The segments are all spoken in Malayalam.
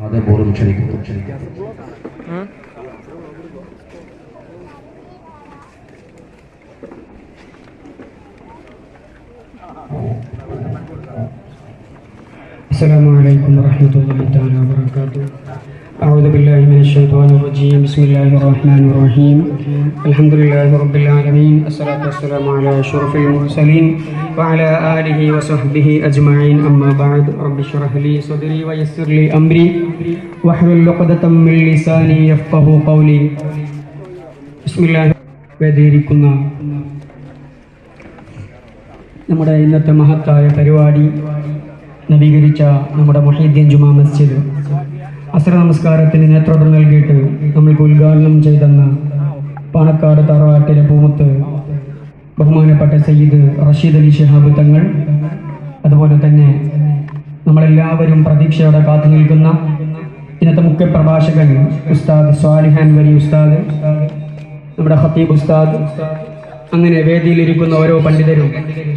അതേപോലും ക്ഷണിക്കുന്നു. السلام عليكم ورحمة الله تعالى وبركاته. أعوذ بالله من الشيطان الرجيم. بسم الله الرحمن الرحيم. الحمد لله رب العالمين. الصلاة والسلام على أشرف المرسلين وعلى آله وصحبه أجمعين. أما بعد. رب اشرح لي صدري ويسر لي أمري واحلل عقدة من لساني يفقهوا قولي. بسم الله. വേദിയിരിക്കുന്ന നമ്മുടെ ഇന്നത്തെ മഹത്തായ പരിപാടി നവീകരിച്ച നമ്മുടെ മുഹീദ്ദീൻ ജുമാ മസ്ജിദ് അസ്ര നമസ്കാരത്തിന് നേതൃത്വം നൽകിയിട്ട് നമ്മൾക്ക് ഉദ്ഘാടനം ചെയ്തെന്ന പാണക്കാട് തറവാട്ടിലെ പൂമുത്ത് ബഹുമാനപ്പെട്ട സയ്യിദ് റഷീദ് അലി ശിഹാബ് തങ്ങൾ, അതുപോലെ തന്നെ നമ്മളെല്ലാവരും പ്രതീക്ഷയോടെ കാത്തു നിൽക്കുന്ന ഇന്നത്തെ മുഖ്യ പ്രഭാഷകൻ ഉസ്താദ് സ്വാലിഹാൻ വരി ഉസ്താദ്, നമ്മുടെ ഖത്തീബ് ഉസ്താദ്, അങ്ങനെ വേദിയിലിരിക്കുന്ന ഓരോ പണ്ഡിതരും,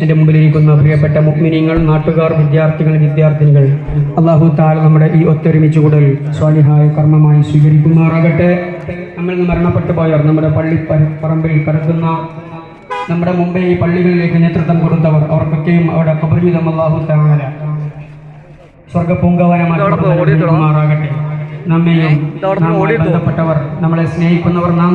എൻ്റെ മുമ്പിലിരിക്കുന്ന പ്രിയപ്പെട്ട മുഅ്മിനീങ്ങൾ, നാട്ടുകാർ, വിദ്യാർത്ഥികൾ, വിദ്യാർത്ഥിനികൾ, അല്ലാഹു തആല നമ്മുടെ ഈ ഒത്തൊരുമിച്ച് കൂടൽ സ്വാലിഹായ കർമ്മമായി സ്വീകരിക്കുമാറാകട്ടെ. നമ്മൾ മരണപ്പെട്ടു പോയവർ, നമ്മുടെ പള്ളി പറമ്പിൽ കിടക്കുന്ന, നമ്മുടെ മുമ്പേ ഈ പള്ളികളിലേക്ക് നേതൃത്വം കൊടുത്തവർ, അവർക്കൊക്കെയും അവിടെ ഖബറിലും അല്ലാഹു തആല സ്വർഗ്ഗപൂങ്കവനമാറാകട്ടെ. നമ്മെയും ബന്ധപ്പെട്ടവർ, നമ്മളെ സ്നേഹിക്കുന്നവർ, നാം